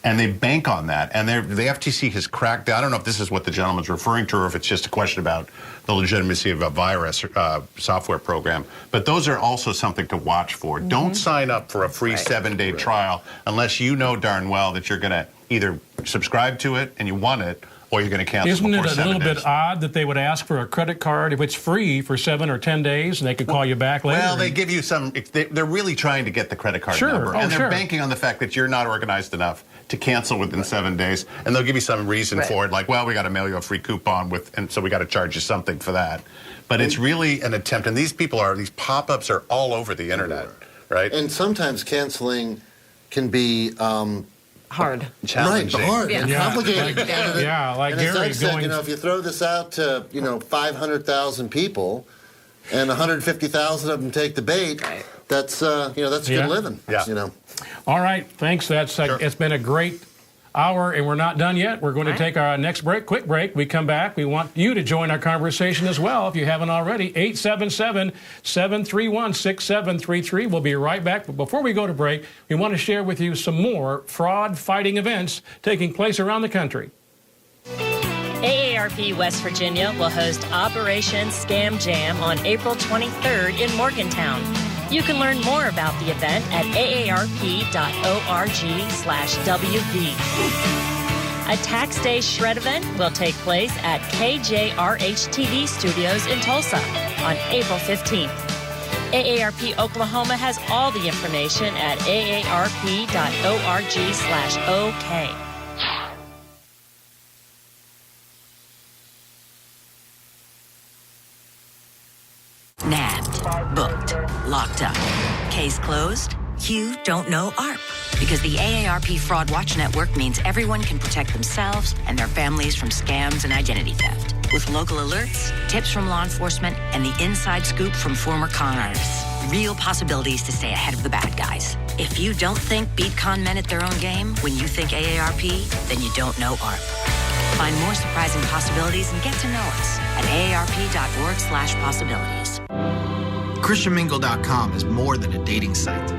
and they bank on that. And the FTC has cracked down. I don't know if this is what the gentleman's referring to or if it's just a question about the legitimacy of a virus software program. But those are also something to watch for. Don't sign up for a free 7-day trial unless you know darn well that you're going to either subscribe to it and you want it, or you're going to cancel Isn't it before a 7 little days. bit odd that they would ask for a credit card if it's free for 7 or 10 days and they could call you back later? Well, they give you some, they're really trying to get the credit card number. And they're banking on the fact that you're not organized enough to cancel within 7 days. And they'll give you some reason for it, like, well, we got to mail you a free coupon, and so we got to charge you something for that. But it's really an attempt, and these pop-ups are all over the internet, right? And sometimes canceling can be... hard. Challenging. Right, hard and complicated. Like and Gary as Doug said, if you throw this out to, 500,000 people and 150,000 of them take the bait, that's good living. All right, thanks. It's been a great hour, and we're not done yet. We're going to take our next break, quick break. We come back. We want you to join our conversation as well if you haven't already. 877-731-6733. We'll be right back. But before we go to break, we want to share with you some more fraud-fighting events taking place around the country. AARP West Virginia will host Operation Scam Jam on April 23rd in Morgantown. You can learn more about the event at aarp.org/WV. A tax day shred event will take place at KJRH-TV Studios in Tulsa on April 15th. AARP Oklahoma has all the information at aarp.org/OK. Nabbed, booked, locked up. Case closed? You don't know AARP. Because the AARP Fraud Watch Network means everyone can protect themselves and their families from scams and identity theft. With local alerts, tips from law enforcement, and the inside scoop from former con artists. Real possibilities to stay ahead of the bad guys. If you don't think beat con men at their own game when you think AARP, then you don't know AARP. Find more surprising possibilities and get to know us at aarp.org/possibilities. ChristianMingle.com is more than a dating site.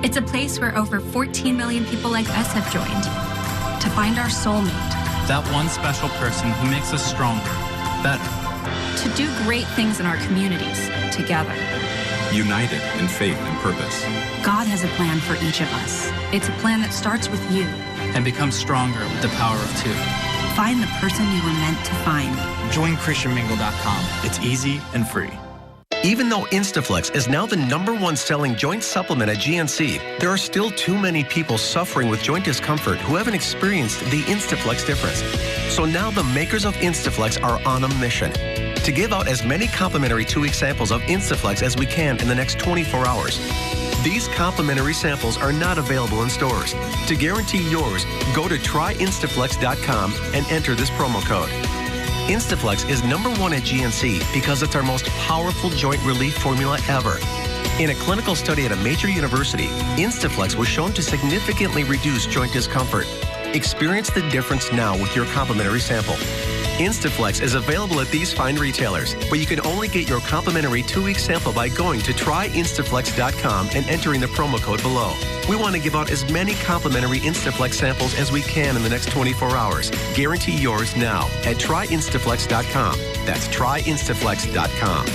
It's a place where over 14 million people like us have joined to find our soulmate. That one special person who makes us stronger, better. To do great things in our communities together. United in faith and purpose. God has a plan for each of us. It's a plan that starts with you. And becomes stronger with the power of two. Find the person you were meant to find. Join ChristianMingle.com. It's easy and free. Even though Instaflex is now the #1 selling joint supplement at GNC, there are still too many people suffering with joint discomfort who haven't experienced the Instaflex difference. So now the makers of Instaflex are on a mission to give out as many complimentary 2-week samples of Instaflex as we can in the next 24 hours. These complimentary samples are not available in stores. To guarantee yours, go to tryinstaflex.com and enter this promo code. Instaflex is #1 at GNC because it's our most powerful joint relief formula ever. In a clinical study at a major university, Instaflex was shown to significantly reduce joint discomfort. Experience the difference now with your complimentary sample. Instaflex is available at these fine retailers, but you can only get your complimentary 2-week sample by going to tryinstaflex.com and entering the promo code below. We want to give out as many complimentary Instaflex samples as we can in the next 24 hours. Guarantee yours now at tryinstaflex.com. That's tryinstaflex.com.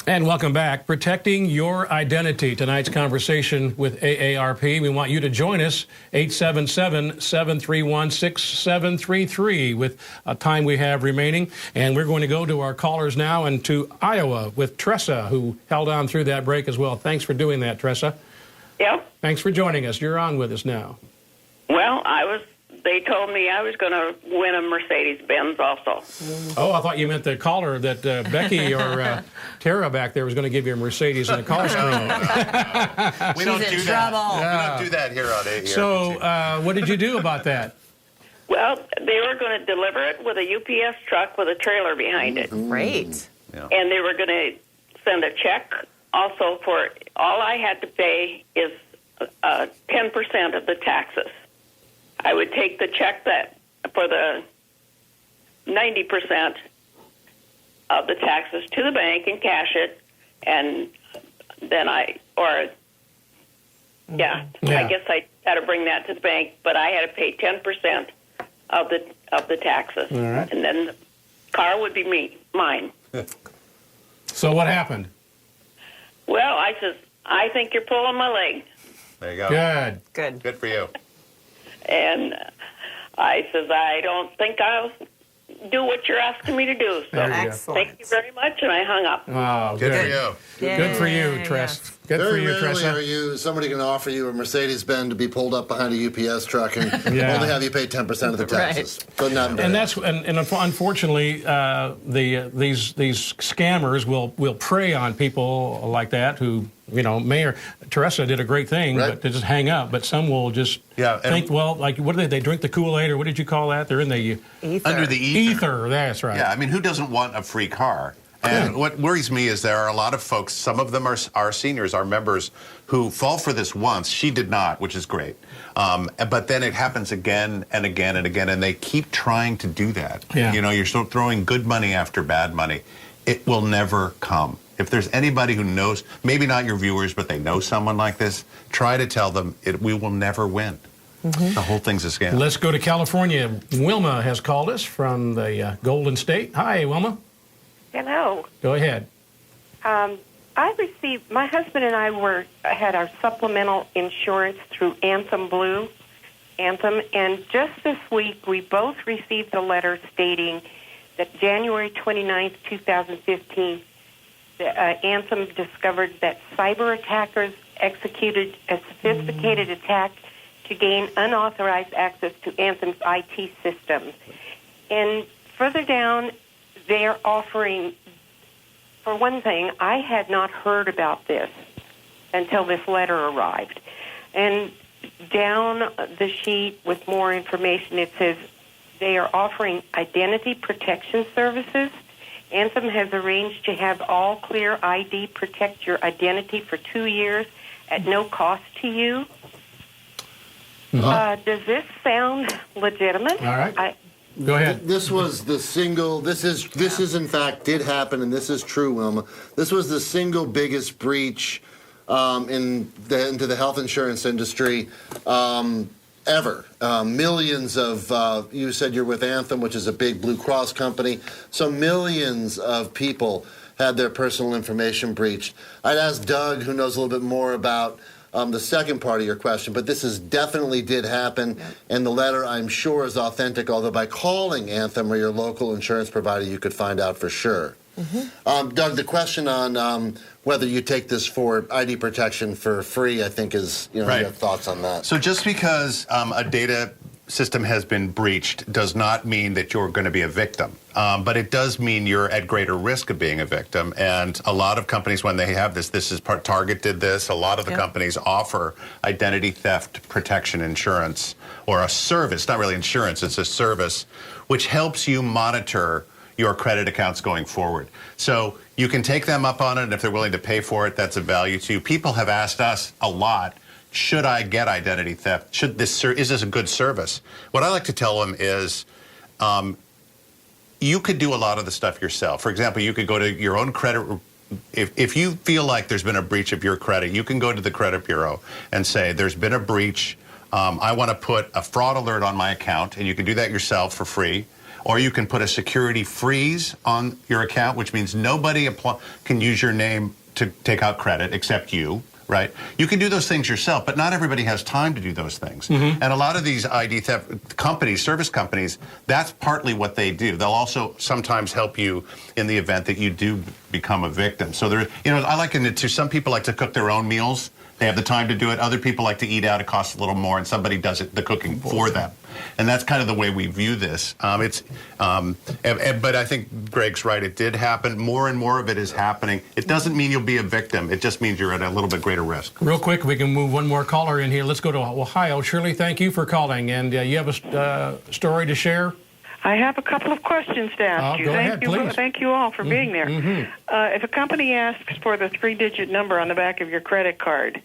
And welcome back. Protecting your identity. Tonight's conversation with AARP. We want you to join us. 877-731-6733 with a time we have remaining. And we're going to go to our callers now and to Iowa with Tressa, who held on through that break as well. Thanks for doing that, Tressa. Yep. Thanks for joining us. You're on with us now. Well, they told me I was going to win a Mercedes-Benz also. Oh, I thought you meant the caller that Becky or Tara back there was going to give you a Mercedes and a call screen. We don't do that. We don't do that here on AARP. So what did you do about that? Well, they were going to deliver it with a UPS truck with a trailer behind it. Great. Yeah. And they were going to send a check also for all I had to pay is 10% of the taxes. I would take the check that for the 90% of the taxes to the bank and cash it, and then I guess I had to bring that to the bank, but I had to pay 10% of the taxes, all right. And then the car would be mine. So what happened? Well, I says, I think you're pulling my leg. There you go. Good. Good for you. And I says, I don't think I'll do what you're asking me to do. So thank you very much, and I hung up. Oh, good for you. Good for you, Tress. Good for you, Tressa. Very rarely are somebody going to offer you a Mercedes-Benz to be pulled up behind a UPS truck and only have you pay 10% of the taxes. Right. And unfortunately, these scammers will prey on people like that who, Teresa did a great thing, but to just hang up. But some will just think, well, like, what do they drink the Kool-Aid, or what did you call that? They're in the ether. Under the ether. Ether, that's right. Yeah, I mean, who doesn't want a free car? And what worries me is there are a lot of folks, some of them are our seniors, our members, who fall for this once. She did not, which is great. But then it happens again and again and again, and they keep trying to do that. Yeah. You know, you're still throwing good money after bad money. It will never come. If there's anybody who knows, maybe not your viewers, but they know someone like this, try to tell them we will never win. The whole thing's a scam. Let's go to California. Wilma has called us from the Golden State. Hi, Wilma. Hello. Go ahead. I received, my husband and I had our supplemental insurance through Anthem, and just this week we both received a letter stating that January 29th, 2015, Anthem discovered that cyber attackers executed a sophisticated attack to gain unauthorized access to Anthem's IT systems. And further down, they're offering, for one thing, I had not heard about this until this letter arrived. And down the sheet with more information, it says they are offering identity protection services. Anthem has arranged to have All Clear ID protect your identity for 2 years at no cost to you. Does this sound legitimate? All right. Go ahead. This was the single, this is in fact did happen, and this is true, Wilma. This was the single biggest breach into the health insurance industry ever. Millions of, you said you're with Anthem, which is a big Blue Cross company, so millions of people had their personal information breached. I'd ask Doug, who knows a little bit more about the second part of your question, but this definitely did happen, and the letter, I'm sure, is authentic, although by calling Anthem or your local insurance provider, you could find out for sure. Doug, the question on whether you take this for ID protection for free, I think is, you have thoughts on that. So just because a data system has been breached does not mean that you're going to be a victim. But it does mean you're at greater risk of being a victim. And a lot of companies, when they have this is Target did this, a lot of the companies offer identity theft protection insurance, or a service, not really insurance, it's a service, which helps you monitor your credit accounts going forward. So you can take them up on it, and if they're willing to pay for it, that's a value to you. People have asked us a lot, should I get identity theft? Is this a good service? What I like to tell them is, you could do a lot of the stuff yourself. For example, you could go to your own credit. If you feel like there's been a breach of your credit, you can go to the credit bureau and say, there's been a breach. I want to put a fraud alert on my account, and you can do that yourself for free. Or you can put a security freeze on your account, which means nobody can use your name to take out credit except you. Right? You can do those things yourself, but not everybody has time to do those things. And a lot of these ID theft companies, service companies, that's partly what they do. They'll also sometimes help you in the event that you do become a victim. So there, I liken it to, some people like to cook their own meals. They have the time to do it. Other people like to eat out. It costs a little more, and somebody does the cooking for them. And that's kind of the way we view this. But I think Greg's right. It did happen. More and more of it is happening. It doesn't mean you'll be a victim. It just means you're at a little bit greater risk. Real quick, we can move one more caller in here. Let's go to Ohio. Shirley, thank you for calling. And you have a story to share? I have a couple of questions to ask you. Go ahead, please. Thank you all for being there. If a company asks for the 3-digit number on the back of your credit card,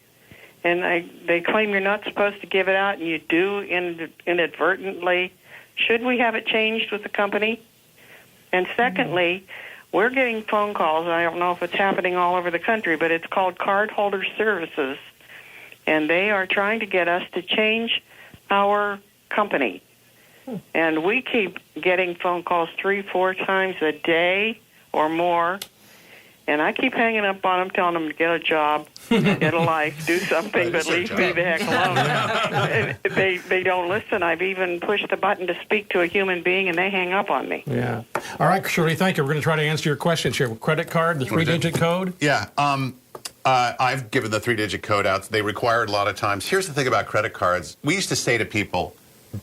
and they claim you're not supposed to give it out, and you do inadvertently, should we have it changed with the company? And secondly, we're getting phone calls. I don't know if it's happening all over the country, but it's called Cardholder Services, and they are trying to get us to change our company. And we keep getting phone calls 3-4 times a day or more. And I keep hanging up on them, telling them to get a job, get a life, do something, but leave me the heck alone. They don't listen. I've even pushed the button to speak to a human being, and they hang up on me. Yeah. All right, Shirley, thank you. We're going to try to answer your questions here. Credit card, the 3-digit code? Yeah. I've given the 3-digit code out. They require it a lot of times. Here's the thing about credit cards. We used to say to people,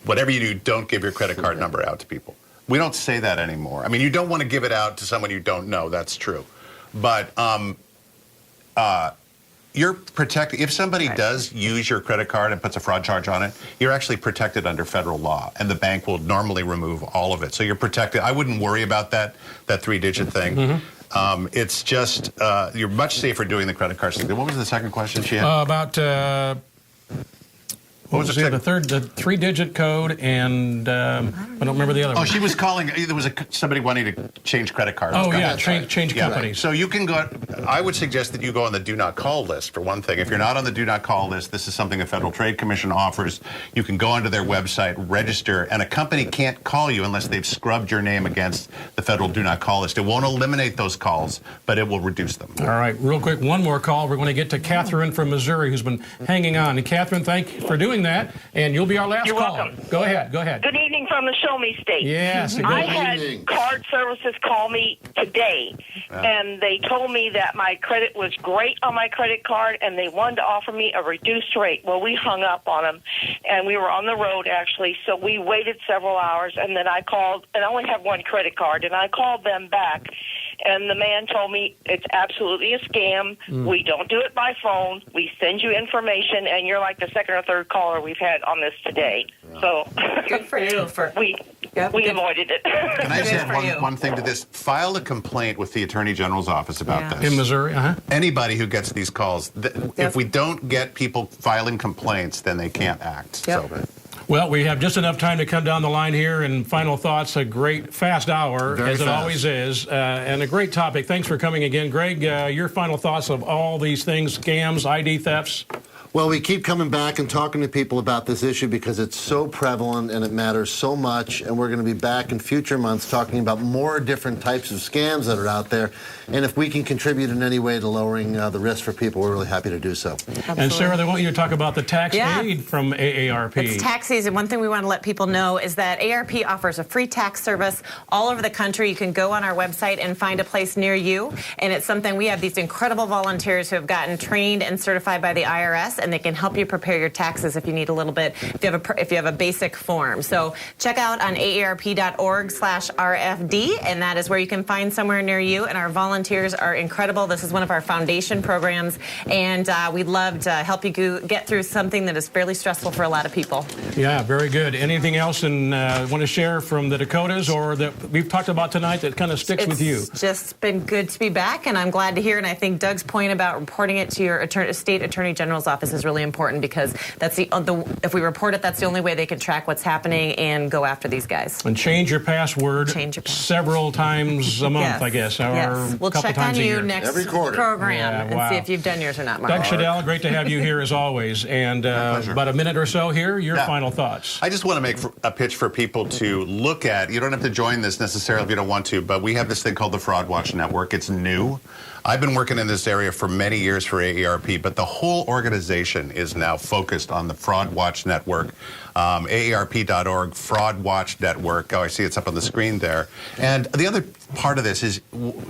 whatever you do, don't give your credit card number out to people. We don't say that anymore. I mean, you don't want to give it out to someone you don't know. That's true. But you're protected. If somebody does use your credit card and puts a fraud charge on it, you're actually protected under federal law, and the bank will normally remove all of it. So you're protected. I wouldn't worry about that 3-digit thing. It's just, you're much safer doing the credit card thing. What was the second question she had? About... What was the three-digit code, and I don't remember the other one. Oh, she was calling. There was somebody wanting to change credit cards. Oh, yeah, change companies. So you can go. I would suggest that you go on the do not call list, for one thing. If you're not on the do not call list, this is something the Federal Trade Commission offers. You can go onto their website, register, and a company can't call you unless they've scrubbed your name against the Federal do not call list. It won't eliminate those calls, but it will reduce them. All right, real quick, one more call. We're going to get to Catherine from Missouri, who's been hanging on. And Catherine, thank you for doing that, and you'll be our last caller. Welcome. Go ahead. Good evening from the Show Me State. Yes. I had card services call me today, and they told me that my credit was great on my credit card, and they wanted to offer me a reduced rate. Well, we hung up on them, and we were on the road, actually, so we waited several hours, and then I called, and I only have one credit card, and I called them back, and the man told me it's absolutely a scam. We don't do it by phone. We send you information, and you're like the second or third caller we've had on this today. So good for you. We avoided it. Can I just add one thing to this? File a complaint with the Attorney General's office about this. In Missouri, Anybody who gets these calls, if we don't get people filing complaints, then they can't act. So. Well, we have just enough time to come down the line here, and final thoughts, a great fast hour, as it always is, and a great topic. Thanks for coming again. Greg, your final thoughts of all these things, scams, ID thefts? Well, we keep coming back and talking to people about this issue because it's so prevalent and it matters so much, and we're going to be back in future months talking about more different types of scams that are out there, and if we can contribute in any way to lowering the risk for people, we're really happy to do so. Absolutely. And Sarah, they want you to talk about the tax aid from AARP. It's tax season. One thing we want to let people know is that AARP offers a free tax service all over the country. You can go on our website and find a place near you, and it's something we have these incredible volunteers who have gotten trained and certified by the IRS, and they can help you prepare your taxes if you need a little bit, if you have a basic form. So check out on AARP.org/RFD, and that is where you can find somewhere near you. And our volunteers are incredible. This is one of our foundation programs, and we'd love to help you get through something that is fairly stressful for a lot of people. Yeah, very good. Anything else and want to share from the Dakotas or that we've talked about tonight that kind of sticks with you? It's just been good to be back, and I'm glad to hear. And I think Doug's point about reporting it to your state attorney general's office is really important, because that's if we report it, that's the only way they can track what's happening and go after these guys. And change your password several times a month, I guess. Yes. We'll check on you next program and see if you've done yours or not, Mark. Doug Shadell, great to have you here as always. And about a minute or so here, your final thoughts. I just want to make a pitch for people to look at. You don't have to join this necessarily if you don't want to, but we have this thing called the Fraud Watch Network. It's new. I've been working in this area for many years for AARP, but the whole organization is now focused on the Fraud Watch Network. AARP.org, Fraud Watch Network. Oh, I see it's up on the screen there. And the other part of this is,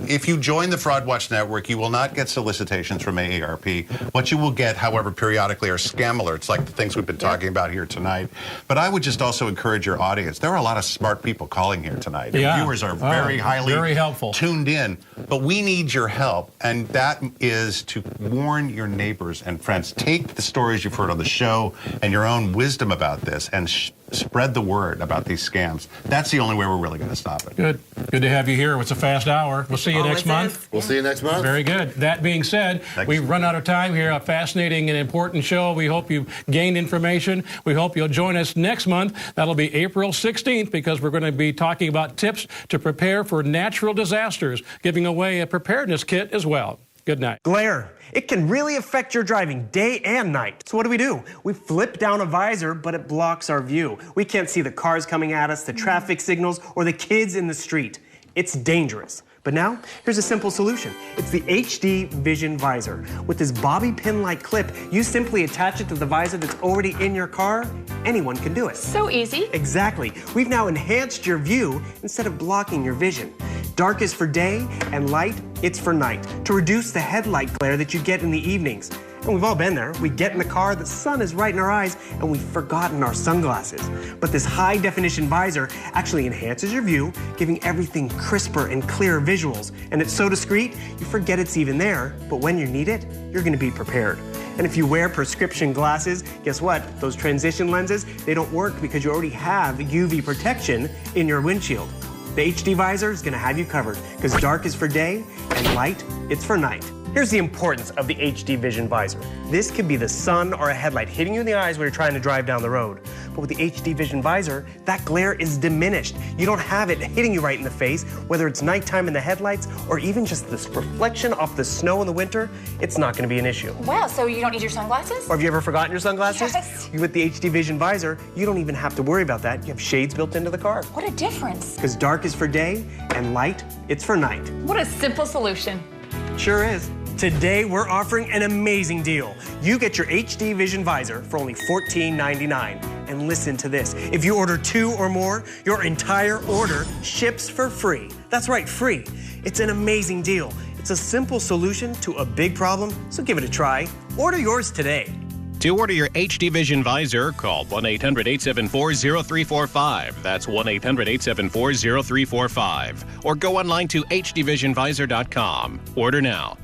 if you join the Fraud Watch Network, you will not get solicitations from AARP. What you will get, however, periodically are scam alerts, like the things we've been talking about here tonight. But I would just also encourage your audience. There are a lot of smart people calling here tonight. Yeah. Viewers are very helpful, tuned in. But we need your help, and that is to warn your neighbors and friends. Take the stories you've heard on the show and your own wisdom about this and spread the word about these scams. That's the only way we're really going to stop it. Good to have you here. It's a fast hour. We'll see you next month. We'll see you next month. Very good. That being said, we've run out of time here. A fascinating and important show. We hope you've gained information. We hope you'll join us next month. That'll be April 16th, because we're going to be talking about tips to prepare for natural disasters, giving away a preparedness kit as well. Good night. Glare. It can really affect your driving day and night. So what do? We flip down a visor, but it blocks our view. We can't see the cars coming at us, the traffic signals, or the kids in the street. It's dangerous. But now, here's a simple solution. It's the HD Vision Visor. With this bobby pin-like clip, you simply attach it to the visor that's already in your car. Anyone can do it. So easy. Exactly. We've now enhanced your view instead of blocking your vision. Dark is for day, and light, it's for night, to reduce the headlight glare that you get in the evenings. And we've all been there. We get in the car, the sun is right in our eyes, and we've forgotten our sunglasses. But this high-definition visor actually enhances your view, giving everything crisper and clearer visuals. And it's so discreet, you forget it's even there. But when you need it, you're going to be prepared. And if you wear prescription glasses, guess what? Those transition lenses, they don't work because you already have UV protection in your windshield. The HD Visor is going to have you covered because dark is for day and light, it's for night. Here's the importance of the HD Vision Visor. This could be the sun or a headlight hitting you in the eyes when you're trying to drive down the road. But with the HD Vision Visor, that glare is diminished. You don't have it hitting you right in the face, whether it's nighttime in the headlights or even just this reflection off the snow in the winter, it's not going to be an issue. Wow, so you don't need your sunglasses? Or have you ever forgotten your sunglasses? Yes. With the HD Vision Visor, you don't even have to worry about that. You have shades built into the car. What a difference. Because dark is for day and light, it's for night. What a simple solution. Sure is. Today, we're offering an amazing deal. You get your HD Vision Visor for only $14.99. And listen to this. If you order 2 or more, your entire order ships for free. That's right, free. It's an amazing deal. It's a simple solution to a big problem, so give it a try. Order yours today. To order your HD Vision Visor, call 1-800-874-0345. That's 1-800-874-0345. Or go online to hdvisionvisor.com. Order now.